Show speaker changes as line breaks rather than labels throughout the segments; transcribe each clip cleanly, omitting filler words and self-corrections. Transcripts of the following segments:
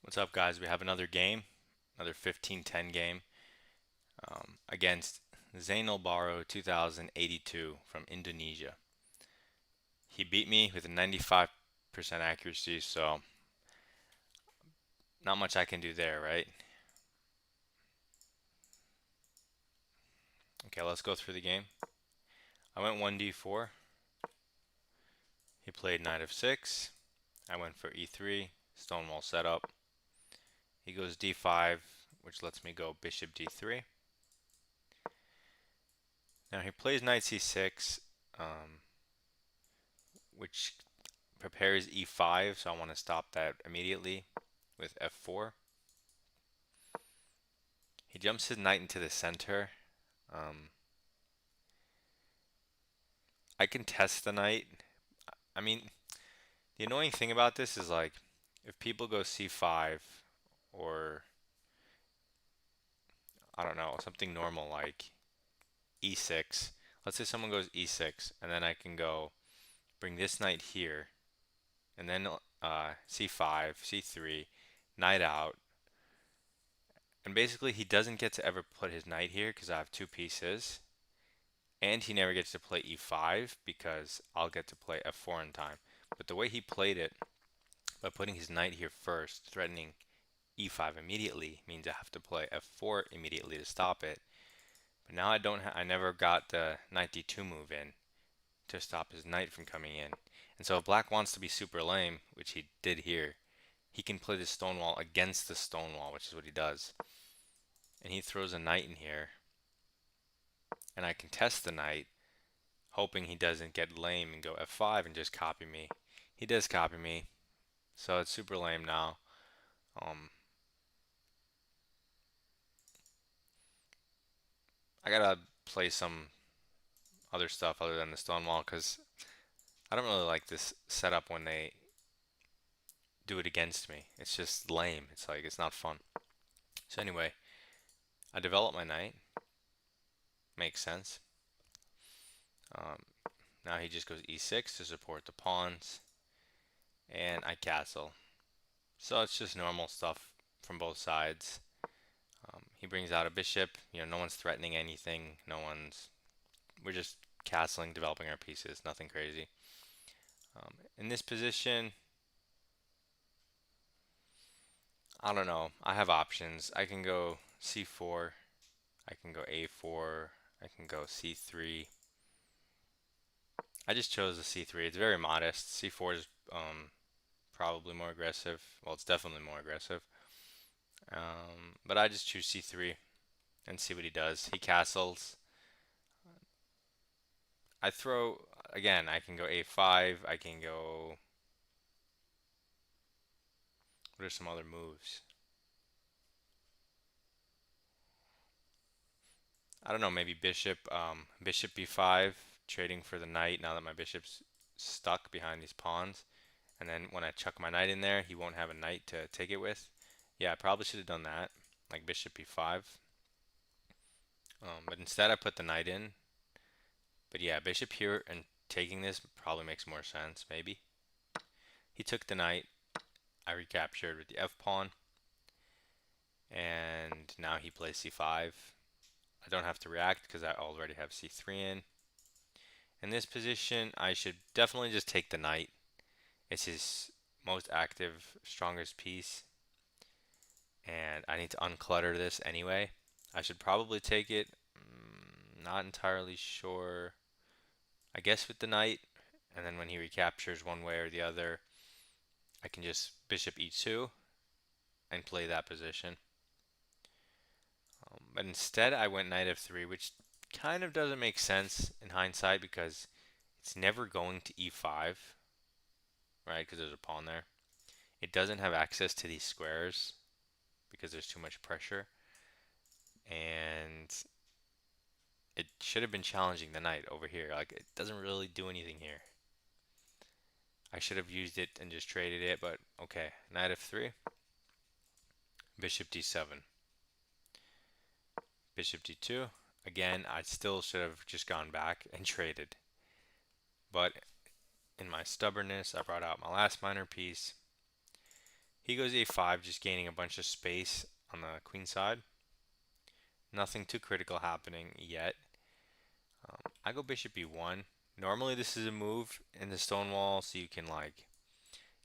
What's up, guys? We have another game, another 15-10 game against Zainal Baro 2082 from Indonesia. He beat me with a 95% accuracy, so not much I can do there, right? Okay, let's go through the game. I went 1d4. He played knight of 6. I went for e3, Stonewall setup. He goes d5, which lets me go bishop d3. Now he plays knight c6, which prepares e5, so I want to stop that immediately with f4. He jumps his knight into the center. Um, I can test the knight. I mean, the annoying thing about this is like, if people go c5 or I don't know, something normal like e6. Let's say someone goes e6, and then I can go bring this knight here, and then c5, c3, knight out. And basically, he doesn't get to ever put his knight here because I have two pieces. And he never gets to play e5 because I'll get to play f4 in time. But the way he played it, by putting his knight here first, threatening e5 immediately, means I have to play f4 immediately to stop it. But now I never got the knight d2 move in to stop his knight from coming in. And so if black wants to be super lame, which he did here, he can play the Stonewall against the Stonewall, which is what he does. And he throws a knight in here, and I can test the knight, hoping he doesn't get lame and go f5 and just copy me. He does copy me, so it's super lame now. I gotta play some other stuff other than the Stonewall because I don't really like this setup when they do it against me. It's just lame. It's like, it's not fun. So anyway, I develop my knight. Makes sense. Now he just goes e6 to support the pawns, and I castle. So it's just normal stuff from both sides. He brings out a bishop. No one's threatening anything. We're just castling, developing our pieces. Nothing crazy. In this position, I don't know. I have options. I can go c4. I can go a4. I can go c3. I just chose the c3. It's very modest. c4 is probably more aggressive. Well, it's definitely more aggressive. But I just choose c3 and see what he does. He castles. I throw, again, I can go a5. I can go, what are some other moves? I don't know, maybe bishop b5, trading for the knight now that my bishop's stuck behind these pawns. And then when I chuck my knight in there, he won't have a knight to take it with. Yeah, I probably should have done that, like bishop b5. But instead I put the knight in. But yeah, bishop here and taking this probably makes more sense, maybe. He took the knight. I recaptured with the f pawn. And now he plays c5. I don't have to react because I already have c3 in. In this position, I should definitely just take the knight. It's his most active, strongest piece. And I need to unclutter this anyway. I should probably take it. Not entirely sure. I guess with the knight. And then when he recaptures one way or the other, I can just bishop e2 and play that position. But instead, I went knight f3, which kind of doesn't make sense in hindsight because it's never going to e5, right? Because there's a pawn there. It doesn't have access to these squares because there's too much pressure. And it should have been challenging the knight over here. Like, it doesn't really do anything here. I should have used it and just traded it, but okay. Knight f3, bishop d7, bishop d2. Again, I still should have just gone back and traded. But in my stubbornness, I brought out my last minor piece. He goes a5, just gaining a bunch of space on the queen side. Nothing too critical happening yet. I go bishop e1. Normally this is a move in the Stonewall, so you can like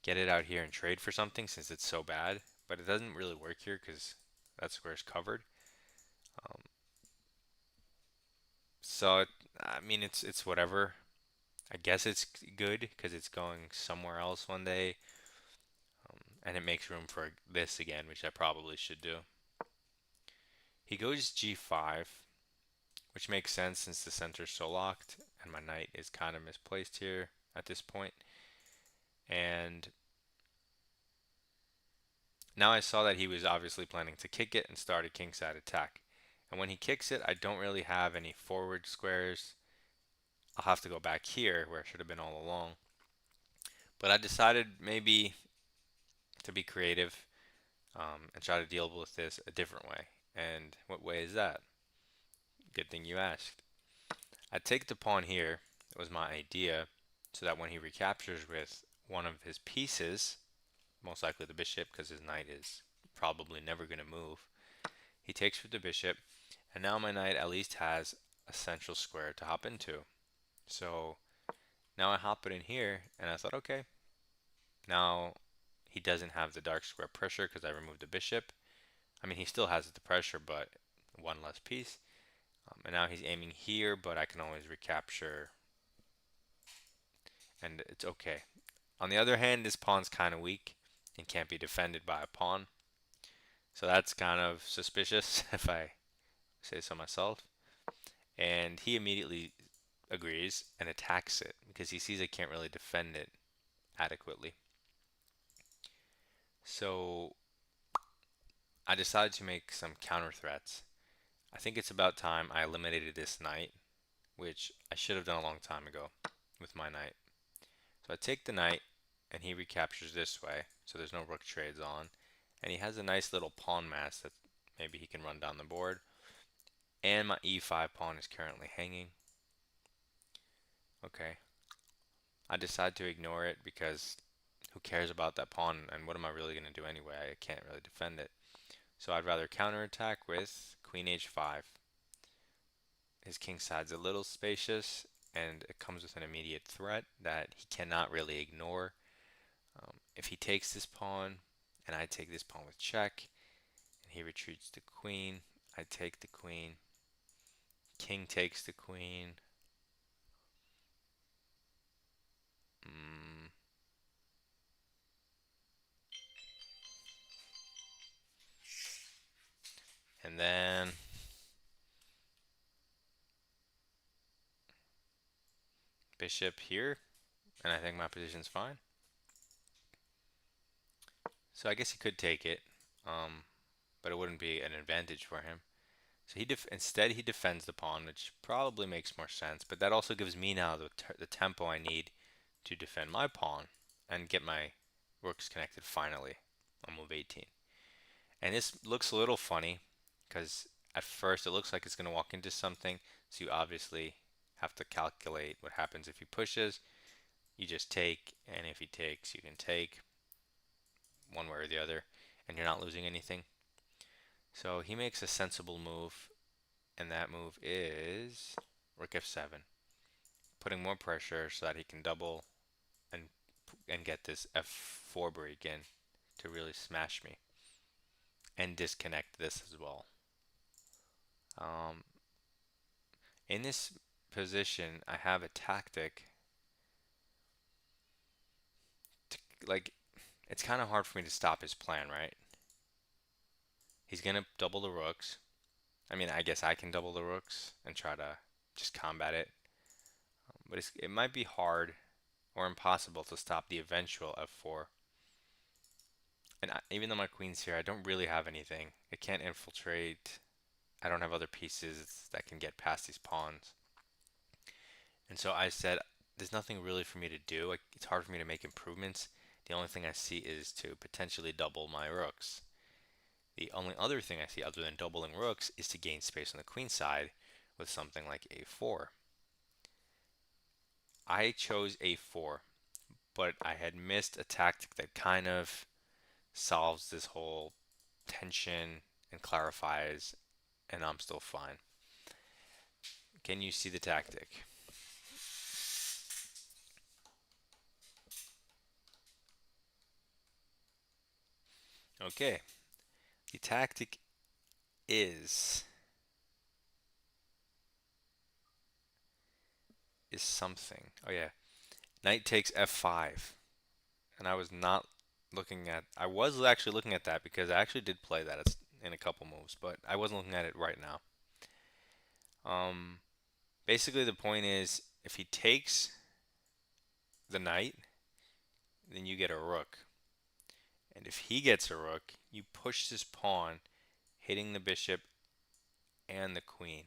get it out here and trade for something since it's so bad. But it doesn't really work here because that square is covered. Um, so I mean, it's whatever. I guess it's good because it's going somewhere else one day, and it makes room for this again, which I probably should do. He goes g5, which makes sense since the center's so locked, and my knight is kind of misplaced here at this point. And now I saw that he was obviously planning to kick it and start a kingside attack. And when he kicks it, I don't really have any forward squares. I'll have to go back here where I should have been all along. But I decided maybe to be creative and try to deal with this a different way. And what way is that? Good thing you asked. I take the pawn here. It was my idea, so that when he recaptures with one of his pieces, most likely the bishop because his knight is probably never going to move, he takes with the bishop, and now my knight at least has a central square to hop into. So now I hop it in here, and I thought, okay, now he doesn't have the dark square pressure because I removed the bishop. I mean, he still has the pressure, but one less piece. And now he's aiming here, but I can always recapture, and it's okay. On the other hand, this pawn's kind of weak and can't be defended by a pawn. So that's kind of suspicious, if I say so myself. And he immediately agrees and attacks it because he sees I can't really defend it adequately. So I decided to make some counter threats. I think it's about time I eliminated this knight, which I should have done a long time ago with my knight. So I take the knight, and he recaptures this way, so there's no rook trades on. And he has a nice little pawn mass that maybe he can run down the board. And my e5 pawn is currently hanging. Okay. I decide to ignore it because who cares about that pawn, and what am I really going to do anyway? I can't really defend it. So I'd rather counterattack with queen h5. His king side's a little spacious, and it comes with an immediate threat that he cannot really ignore. If he takes this pawn, and I take this pawn with check, and he retreats the queen, I take the queen, king takes the queen. Mm, and then bishop here, and I think my position's fine. So I guess he could take it, but it wouldn't be an advantage for him. So instead he defends the pawn, which probably makes more sense. But that also gives me now the tempo I need to defend my pawn and get my rooks connected finally on move 18. And this looks a little funny because at first it looks like it's going to walk into something. So you obviously have to calculate what happens if he pushes. You just take, and if he takes, you can take one way or the other, and you're not losing anything. So he makes a sensible move, and that move is rook f7, putting more pressure so that he can double and get this f4 break in to really smash me and disconnect this as well. In this position, I have a tactic to, like, it's kind of hard for me to stop his plan, right? He's gonna double the rooks. I mean, I guess I can double the rooks and try to just combat it. But it might be hard or impossible to stop the eventual f4. And even though my queen's here, I don't really have anything. It can't infiltrate. I don't have other pieces that can get past these pawns. And so I said, there's nothing really for me to do. Like, it's hard for me to make improvements. The only thing I see is to potentially double my rooks. The only other thing I see other than doubling rooks is to gain space on the queen side with something like a4. I chose a4, but I had missed a tactic that kind of solves this whole tension and clarifies, and I'm still fine. Can you see the tactic? Okay, the tactic is something. Oh yeah, knight takes f5, and I was not looking at. I was actually looking at that because I actually did play that in a couple moves, but I wasn't looking at it right now. Um, Basically the point is if he takes the knight, then you get a rook, and if he gets a rook, you push this pawn, hitting the bishop and the queen.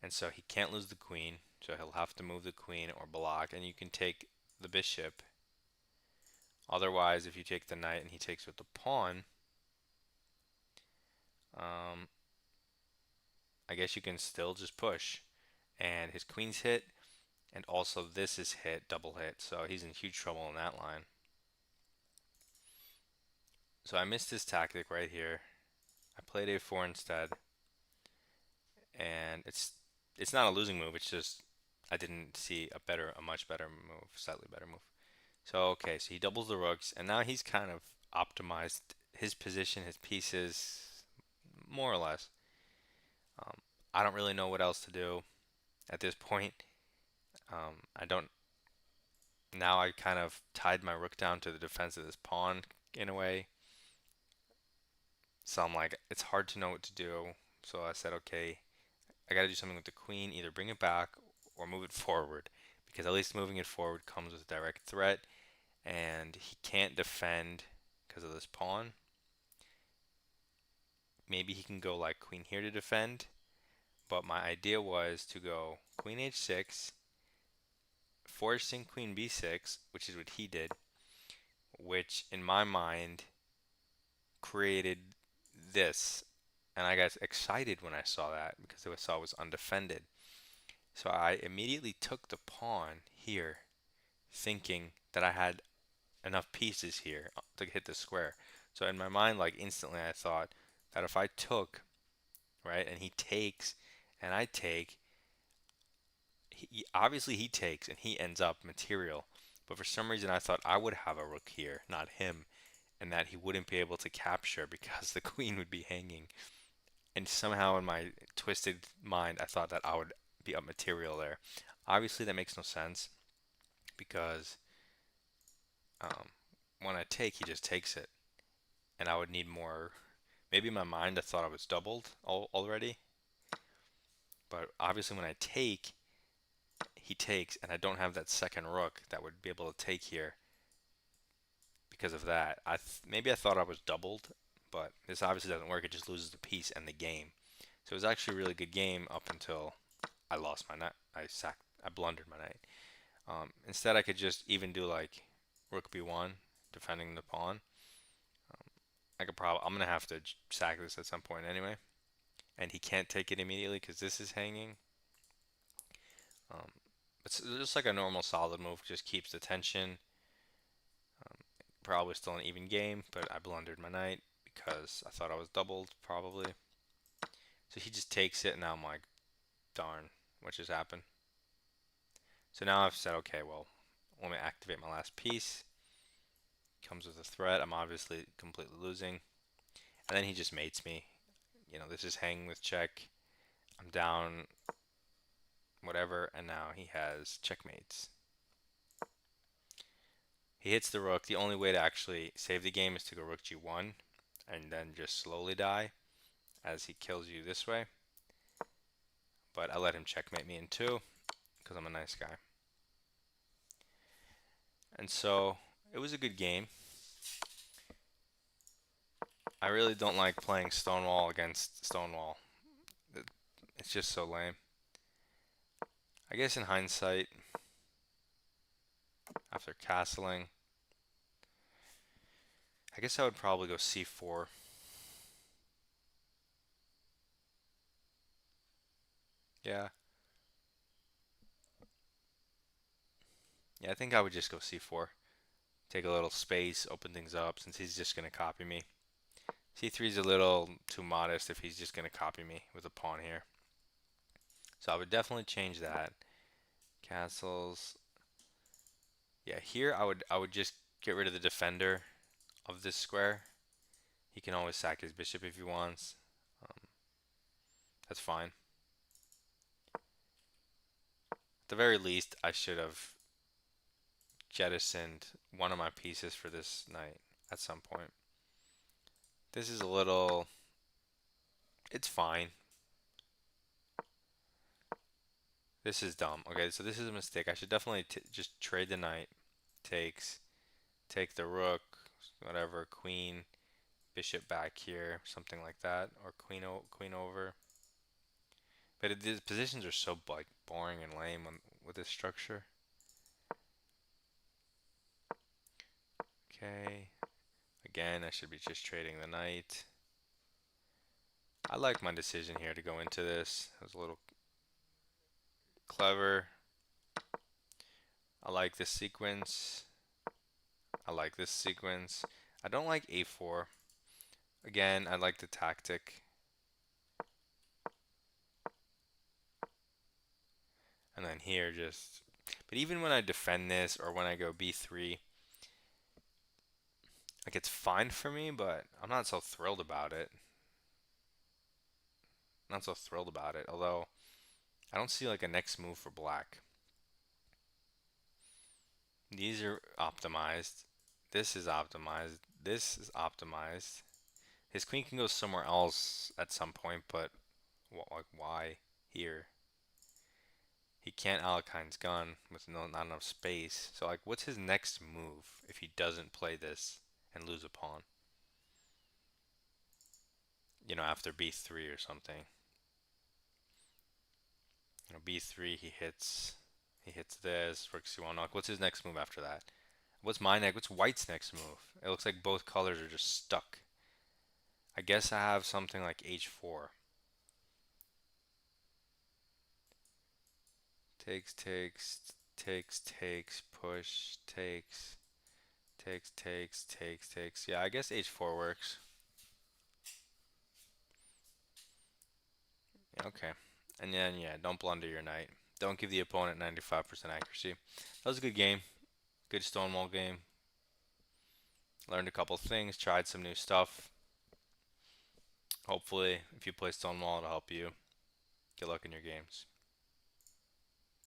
And so he can't lose the queen, so he'll have to move the queen or block, and you can take the bishop. Otherwise, if you take the knight and he takes with the pawn, um, I guess you can still just push. And his queen's hit, and also this is hit, double hit, so he's in huge trouble in that line. So I missed this tactic right here. I played a4 instead, and it's not a losing move. It's just I didn't see a much better move, slightly better move. So okay, so he doubles the rooks, and now he's kind of optimized his position, his pieces, more or less. Um, I don't really know what else to do at this point. I don't. Now I kind of tied my rook down to the defense of this pawn in a way. So I'm like, it's hard to know what to do. So I said, okay, I got to do something with the queen, either bring it back or move it forward, because at least moving it forward comes with direct threat, and he can't defend because of this pawn. Maybe he can go like queen here to defend, but my idea was to go queen h6, forcing queen b6, which is what he did, which in my mind created this. And I got excited when I saw that because I saw it was undefended. So I immediately took the pawn here, thinking that I had enough pieces here to hit the square. So in my mind, like instantly, I thought that if I took, right, and he takes, and I take, obviously he takes and he ends up material. But for some reason, I thought I would have a rook here, not him, and that he wouldn't be able to capture because the queen would be hanging. And somehow in my twisted mind, I thought that I would be up material there. Obviously, that makes no sense because um, when I take, he just takes it, and I would need more. Maybe in my mind, I thought I was doubled already, but obviously, when I take, he takes, and I don't have that second rook that would be able to take here because of that. Maybe I thought I was doubled, but this obviously doesn't work. It just loses the piece and the game. So it was actually a really good game up until I lost my knight. I blundered my knight. Instead, I could just even do like rook b1, defending the pawn. I'm gonna have to sack this at some point anyway, and he can't take it immediately because this is hanging. Um, it's just like a normal solid move, just keeps the tension. Probably still an even game, but I blundered my knight because I thought I was doubled probably. So he just takes it, and now I'm like, darn, what just happened? So now I've said, okay, well, let me activate my last piece. Comes with a threat. I'm obviously completely losing. And then he just mates me. This is hanging with check. I'm down, whatever, and now he has checkmates. He hits the rook. The only way to actually save the game is to go rook g1 and then just slowly die as he kills you this way. But I let him checkmate me in two because I'm a nice guy. And so it was a good game. I really don't like playing Stonewall against Stonewall. It's just so lame. I guess in hindsight, after castling, I guess I would probably go c4. Yeah. Yeah, I think I would just go c4. take a little space, open things up since he's just going to copy me. C3 is a little too modest if he's just going to copy me with a pawn here. So I would definitely change that. Castles. Yeah, here I would just get rid of the defender of this square. He can always sack his bishop if he wants. Um, that's fine. At the very least, I should have jettisoned one of my pieces for this knight at some point. This is a little... It's fine. This is dumb. Okay, so this is a mistake. I should definitely just trade the knight. Take the rook, whatever, queen, bishop back here, something like that, or queen over. But these positions are so like boring and lame with this structure. Okay. Again, I should be just trading the knight. I like my decision here to go into this. It was a little clever. I like this sequence. I like this sequence. I don't like a4. Again, I like the tactic. And then here just... But even when I defend this or when I go b3, like it's fine for me, but I'm not so thrilled about it. Not so thrilled about it, although I don't see like a next move for black. These are optimized. This is optimized. This is optimized. His queen can go somewhere else at some point, but like why here? He can't Alekhine's gun with not enough space. So like, what's his next move if he doesn't play this and lose a pawn? You know, after b3 or something. You know, b3 he hits this, rook c1 knock. What's his next move after that? What's white's next move? It looks like both colors are just stuck. I guess I have something like h4. Takes, push, takes. Yeah, I guess h4 works. Okay. And then, yeah, don't blunder your knight. Don't give the opponent 95% accuracy. That was a good game. Good Stonewall game. Learned a couple things, tried some new stuff. Hopefully, if you play Stonewall, it'll help you. Good luck in your games.